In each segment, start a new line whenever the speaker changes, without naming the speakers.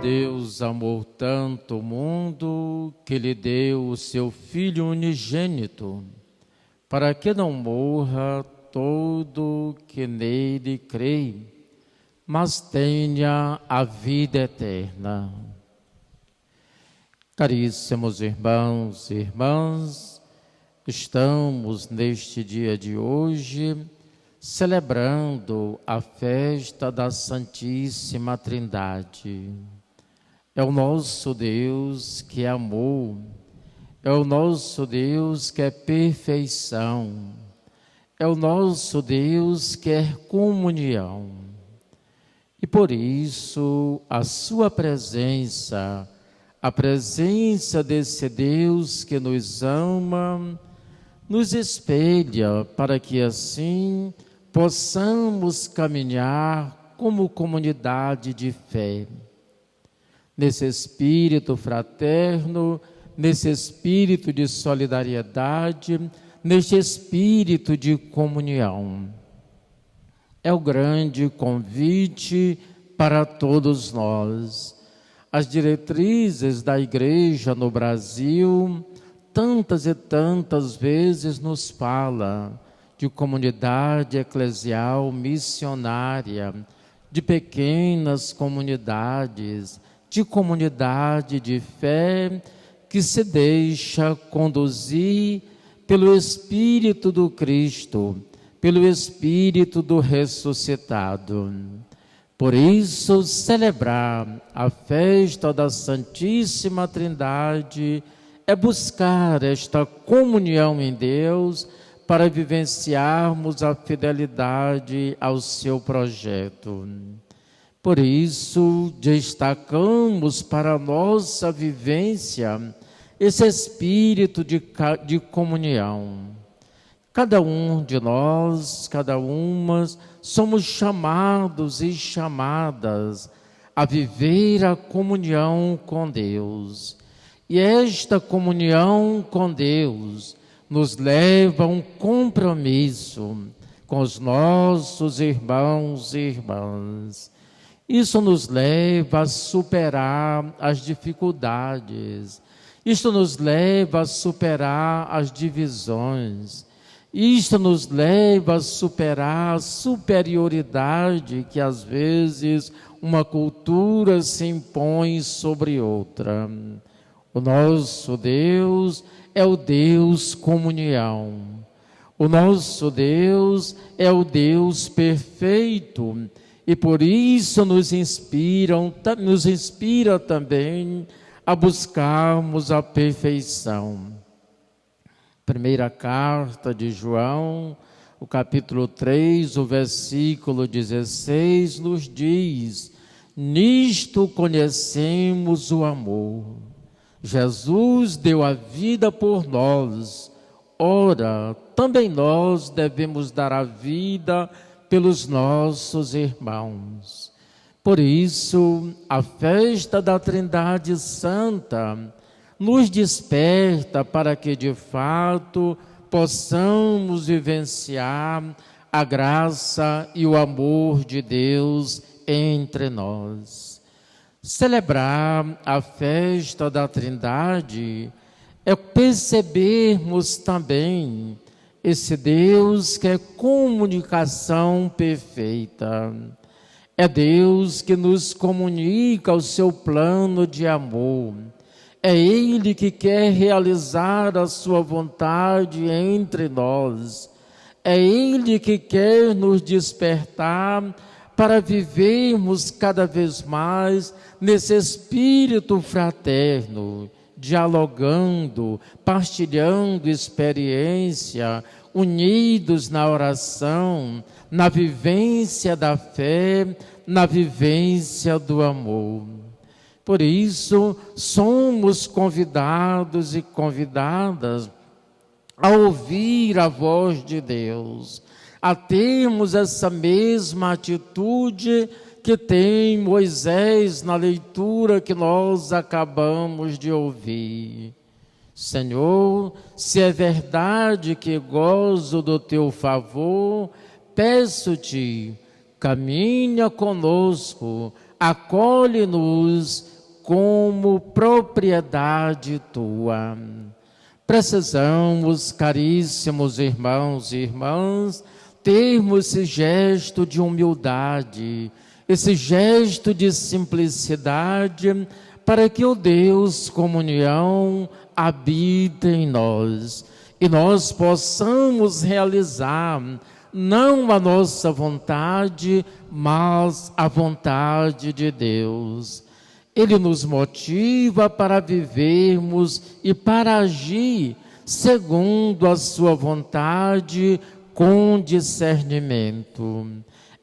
Deus amou tanto o mundo que lhe deu o seu Filho unigênito, para que não morra todo que nele crê, mas tenha a vida eterna. Caríssimos irmãos e irmãs, estamos neste dia de hoje celebrando a festa da Santíssima Trindade. É o nosso Deus que é amor, é o nosso Deus que é perfeição, é o nosso Deus que é comunhão. E por isso a sua presença, a presença desse Deus que nos ama, nos espelha para que assim possamos caminhar como comunidade de fé, nesse espírito fraterno, nesse espírito de solidariedade, neste espírito de comunhão. É o grande convite para todos nós. As diretrizes da Igreja no Brasil, tantas e tantas vezes nos fala de comunidade eclesial missionária, de pequenas comunidades, de comunidade de fé que se deixa conduzir pelo Espírito do Cristo, pelo Espírito do ressuscitado. Por isso, celebrar a festa da Santíssima Trindade é buscar esta comunhão em Deus para vivenciarmos a fidelidade ao seu projeto. Por isso, destacamos para a nossa vivência esse espírito de comunhão. Cada um de nós, cada uma, somos chamados e chamadas a viver a comunhão com Deus. E esta comunhão com Deus nos leva a um compromisso com os nossos irmãos e irmãs. Isso nos leva a superar as dificuldades. Isto nos leva a superar as divisões. Isto nos leva a superar a superioridade que às vezes uma cultura se impõe sobre outra. O nosso Deus é o Deus comunhão. O nosso Deus é o Deus perfeito e por isso nos inspira também a buscarmos a perfeição. Primeira carta de João, o capítulo 3, o versículo 16, nos diz: nisto conhecemos o amor. Jesus deu a vida por nós, ora, também nós devemos dar a vida pelos nossos irmãos. Por isso, a festa da Trindade Santa nos desperta para que, de fato, possamos vivenciar a graça e o amor de Deus entre nós. Celebrar a festa da Trindade é percebermos também esse Deus que é comunicação perfeita. É Deus que nos comunica o seu plano de amor. É Ele que quer realizar a sua vontade entre nós. É Ele que quer nos despertar para vivermos cada vez mais nesse espírito fraterno, dialogando, partilhando experiência, unidos na oração, na vivência da fé, na vivência do amor. Por isso, somos convidados e convidadas a ouvir a voz de Deus, a termos essa mesma atitude que tem Moisés na leitura que nós acabamos de ouvir. Senhor, se é verdade que gozo do teu favor, peço-te, caminha conosco, acolhe-nos como propriedade tua. Precisamos, caríssimos irmãos e irmãs, termos esse gesto de humildade, esse gesto de simplicidade, para que o Deus comunhão habite em nós e nós possamos realizar não a nossa vontade, mas a vontade de Deus. Ele nos motiva para vivermos e para agir segundo a sua vontade, com discernimento.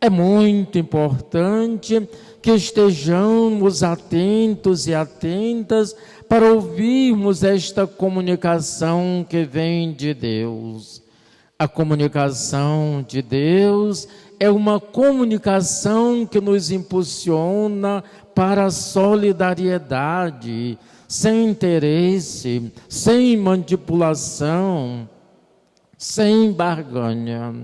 É muito importante que estejamos atentos e atentas para ouvirmos esta comunicação que vem de Deus. A comunicação de Deus é uma comunicação que nos impulsiona para a solidariedade, sem interesse, sem manipulação, sem barganha.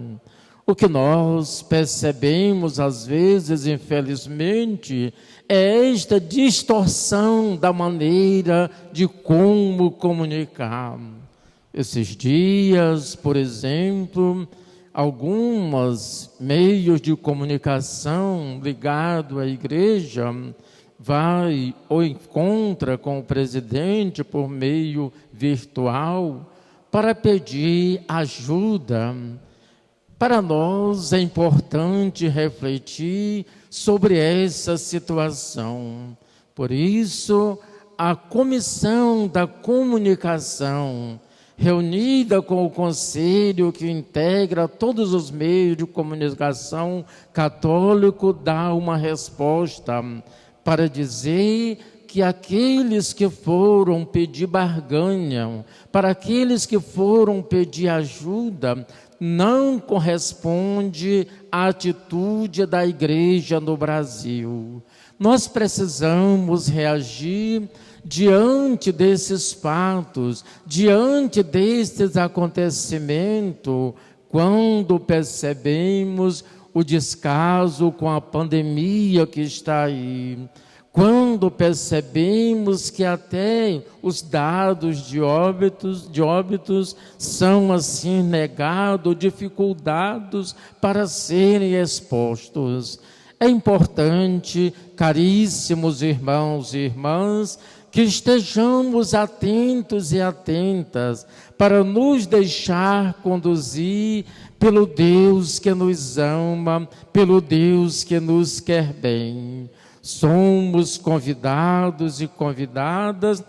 O que nós percebemos às vezes, infelizmente, é esta distorção da maneira de como comunicar. Esses dias, por exemplo, alguns meios de comunicação ligados à igreja vai ou encontra com o presidente por meio virtual para pedir ajuda. Para nós é importante refletir sobre essa situação. Por isso, a Comissão da Comunicação, reunida com o conselho que integra todos os meios de comunicação católico, dá uma resposta para dizer que aqueles que foram pedir barganha, para aqueles que foram pedir ajuda, não corresponde à atitude da igreja no Brasil. Nós precisamos reagir diante desses fatos, diante destes acontecimentos, quando percebemos o descaso com a pandemia que está aí, quando percebemos que até os dados de óbitos são assim negados, dificultados para serem expostos. É importante, caríssimos irmãos e irmãs, que estejamos atentos e atentas para nos deixar conduzir pelo Deus que nos ama, pelo Deus que nos quer bem. Somos convidados e convidadas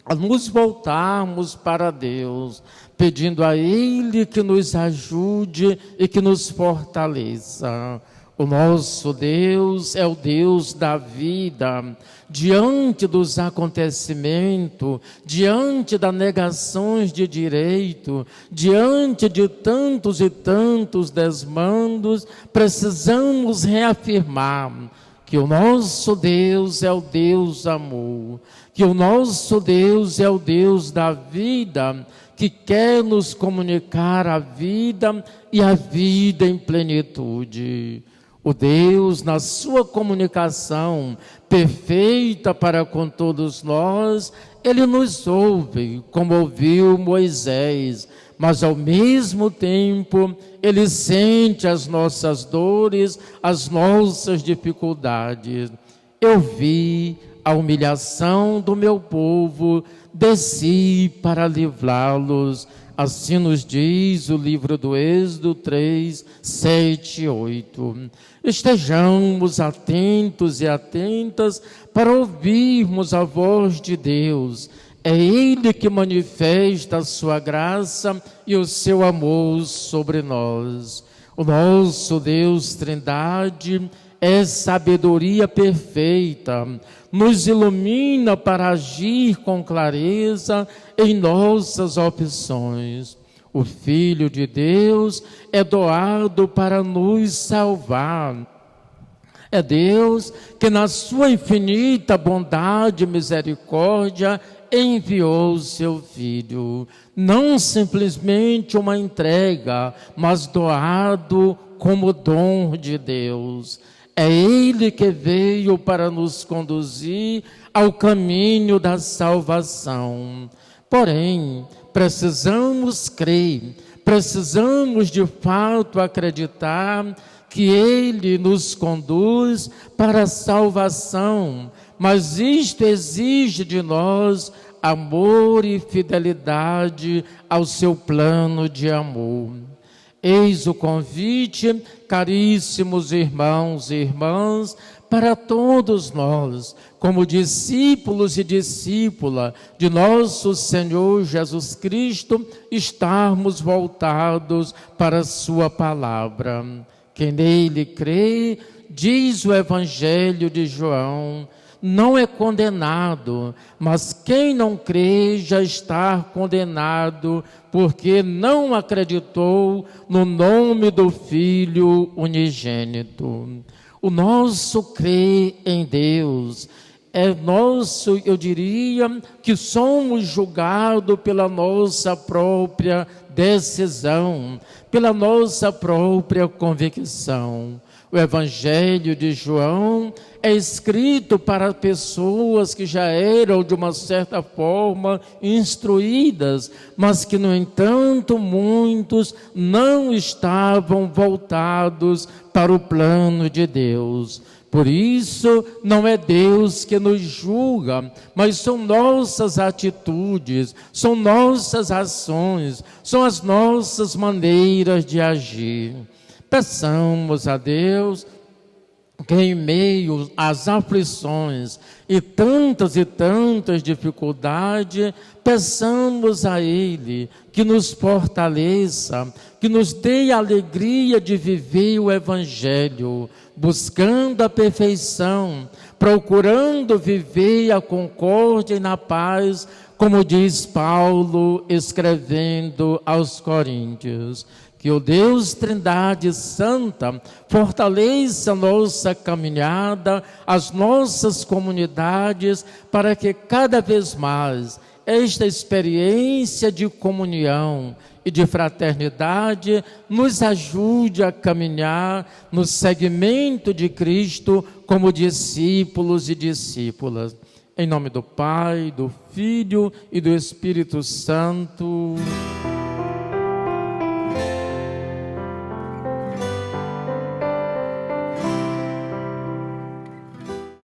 a nos voltarmos para Deus, pedindo a Ele que nos ajude e que nos fortaleça. O nosso Deus é o Deus da vida. Diante dos acontecimentos, diante das negações de direito, diante de tantos e tantos desmandos, precisamos reafirmar que o nosso Deus é o Deus amor, que o nosso Deus é o Deus da vida, que quer nos comunicar a vida e a vida em plenitude. O Deus, na sua comunicação perfeita para com todos nós, Ele nos ouve, como ouviu Moisés, mas ao mesmo tempo Ele sente as nossas dores, as nossas dificuldades. Eu vi a humilhação do meu povo, desci para livrá-los. Assim nos diz o livro do Êxodo 3, 7 e 8. Estejamos atentos e atentas para ouvirmos a voz de Deus. É Ele que manifesta a sua graça e o seu amor sobre nós. O nosso Deus Trindade é sabedoria perfeita, nos ilumina para agir com clareza em nossas opções. O Filho de Deus é doado para nos salvar. É Deus que na sua infinita bondade e misericórdia enviou o seu Filho. Não simplesmente uma entrega, mas doado como dom de Deus. É Ele que veio para nos conduzir ao caminho da salvação. Porém, precisamos crer, precisamos de fato acreditar que Ele nos conduz para a salvação, mas isto exige de nós amor e fidelidade ao seu plano de amor. Eis o convite, caríssimos irmãos e irmãs, para todos nós, como discípulos e discípula de nosso Senhor Jesus Cristo, estarmos voltados para a sua palavra. Quem nele crê, diz o Evangelho de João, não é condenado, mas quem não crê já está condenado, porque não acreditou no nome do Filho unigênito. O nosso crer em Deus é nosso, eu diria, que somos julgados pela nossa própria decisão, pela nossa própria convicção. O Evangelho de João é escrito para pessoas que já eram, de uma certa forma, instruídas, mas que, no entanto, muitos não estavam voltados para o plano de Deus. Por isso, não é Deus que nos julga, mas são nossas atitudes, são nossas ações, são as nossas maneiras de agir. Peçamos a Deus que, em meio às aflições e tantas dificuldades, peçamos a Ele que nos fortaleça, que nos dê a alegria de viver o Evangelho, buscando a perfeição, procurando viver a concórdia e na paz, como diz Paulo escrevendo aos Coríntios. Que o Deus Trindade Santa fortaleça a nossa caminhada, as nossas comunidades, para que cada vez mais esta experiência de comunhão e de fraternidade nos ajude a caminhar no seguimento de Cristo como discípulos e discípulas. Em nome do Pai, do Filho e do Espírito Santo.